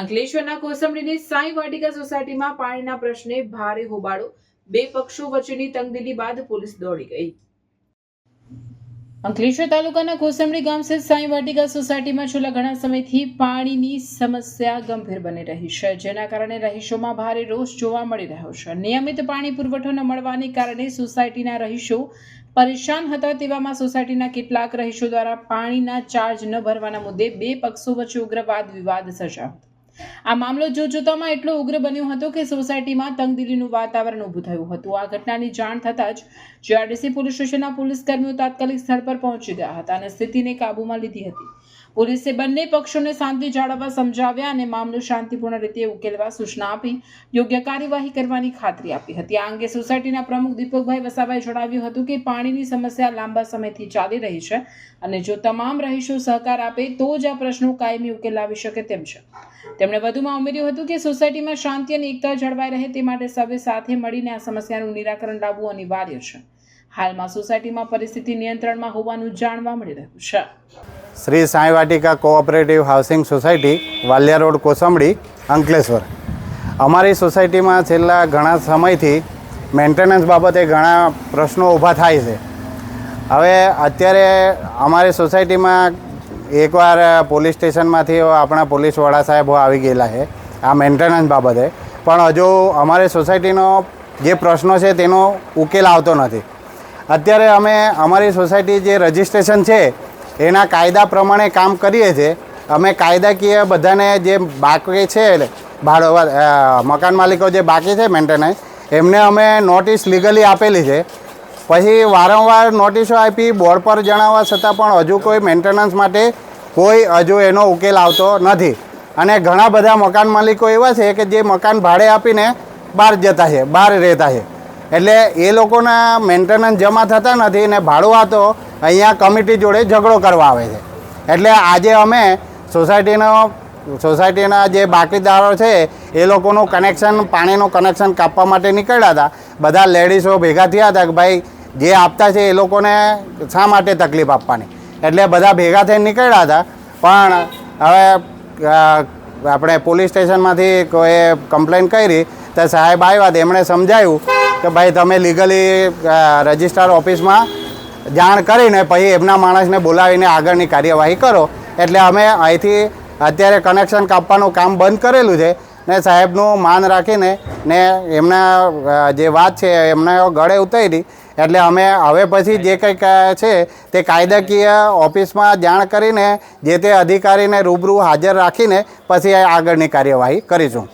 અંકલેશ્વરના કોસંબડીની સાંઈ વાટિકા સોસાયટીમાં પાણીના પ્રશ્ને ભારે હોબાળો, બે પક્ષો વચ્ચેની તંગદિલી બાદ પોલીસ દોડી ગઈ. અંકલેશ્વર તાલુકાના કોસંબડી ગામ સ્થિત સાંઈ વાટિકા સોસાયટીમાં છેલ્લા ઘણા સમયથી પાણીની સમસ્યા ગંભીર બની રહી છે, જેના કારણે રહીશોમાં ભારે રોષ જોવા મળી રહ્યો છે. નિયમિત પાણી પુરવઠો ન મળવાને કારણે સોસાયટીના રહીશો પરેશાન હતા. તેવામાં સોસાયટીના કેટલાક રહીશો દ્વારા પાણીના ચાર્જ ન ભરવાના મુદ્દે બે પક્ષો વચ્ચે ઉગ્ર વાદ વિવાદ સર્જાયો હતો. આ મામલો જોતજોતામાં એટલો ઉગ્ર બન્યો હતો કે સોસાયટીમાં તંગદિલીનું વાતાવરણ ઊભું થયું હતું. આ ઘટનાની જાણ થતાં જ જીઆરડીસી પોલીસ સ્ટેશનના પોલીસ કર્મીઓ તાત્કાલિક સ્થળ પર પહોંચી ગયા હતા અને સ્થિતિને કાબૂમાં લીધી હતી. પોલીસે બંને પક્ષોને શાંતિ જાળવવા સમજાવ્યા અને મામલો શાંતિપૂર્ણ રીતે ઉકેલવા સૂચના આપી યોગ્ય કાર્યવાહી કરવાની ખાતરી આપી હતી. આ અંગે સોસાયટીના પ્રમુખ દીપકભાઈ વસાવાએ જણાવ્યું હતું કે પાણીની સમસ્યા લાંબા સમયથી ચાલી રહી છે અને જો તમામ રહીશો સહકાર આપે તો જ આ પ્રશ્નો કાયમી ઉકેલ આવી શકે તેમ છે. તેમણે વધુમાં ઉમેર્યું હતું કે સોસાયટીમાં શાંતિ અને એકતા જળવાઈ રહે તે માટે સૌએ સાથે મળીને આ સમસ્યાનું નિરાકરણ લાવવું અનિવાર્ય છે. હાલમાં સોસાયટીમાં પરિસ્થિતિ નિયંત્રણમાં હોવાનું જાણવા મળી રહ્યું છે. Shri Sai Vatika cooperative housing society, Valia road, Kosambdi, Ankleshwar. અમારી સોસાયટીમાં છેલ્લા ઘણા સમયથી મેન્ટેનન્સ બાબતે ઘણા પ્રશ્નો ઊભા થાય છે. હવે અત્યારે અમારી સોસાયટીમાં એકવાર પોલીસ સ્ટેશનમાંથી આપણા પોલીસવાળા સાહેબો આવી ગયેલા છે આ મેન્ટેનન્સ બાબતે, પણ હજુ અમારી સોસાયટીનો જે પ્રશ્નો છે તેનો ઉકેલ આવતો નથી. અત્યારે અમે અમારી સોસાયટી જે રજિસ્ટ્રેશન છે એના કાયદા પ્રમાણે કામ કરીએ છીએ. અમે કાયદાકીય બધાને જે બાકી છે મકાન માલિકો જે બાકી છે મેન્ટેનન્સ, એમને અમે નોટિસ લીગલી આપેલી છે. પછી વારંવાર નોટિસો આપી, બોર્ડ પર જણાવવા છતાં પણ હજુ કોઈ મેન્ટેનન્સ માટે કોઈ હજુ એનો ઉકેલ આવતો નથી. અને ઘણા બધા મકાન માલિકો એવા છે કે જે મકાન ભાડે આપીને બહાર જતા છે, બહાર રહેતા છે. એટલે એ લોકોના મેન્ટેનન્સ જમા થતા નથી ને ભાડુઆતો અહીંયા કમિટી જોડે ઝઘડો કરવા આવે છે. એટલે આજે અમે સોસાયટીના જે બાકીદારો છે એ લોકોનું કનેક્શન, પાણીનું કનેક્શન કાપવા માટે નીકળ્યા હતા. બધા લેડીઝો ભેગા થયા હતા કે ભાઈ જે આપતા છે એ લોકોને શા માટે તકલીફ આપવાની, એટલે બધા ભેગા થઈને નીકળ્યા હતા. પણ હવે આપણે પોલીસ સ્ટેશનમાંથી કોઈ કમ્પ્લેન કરી તો સાહેબ આવ્યા, એમણે સમજાવ્યું કે ભાઈ તમે લીગલી રજિસ્ટ્રાર ઓફિસમાં જાણ કરીને પછી એમના માણસને બોલાવીને આગળની કાર્યવાહી કરો. એટલે અમે અહીંથી અત્યારે કનેક્શન કાપવાનું કામ બંધ કરેલું છે ને સાહેબનું માન રાખીને ને એમના જે વાત છે એમને ગળે ઉતારી. એટલે અમે હવે પછી જે કંઈક છે તે કાયદાકીય ઓફિસમાં જાણ કરીને જે તે અધિકારીને રૂબરૂ હાજર રાખીને પછી આગળની કાર્યવાહી કરીશું.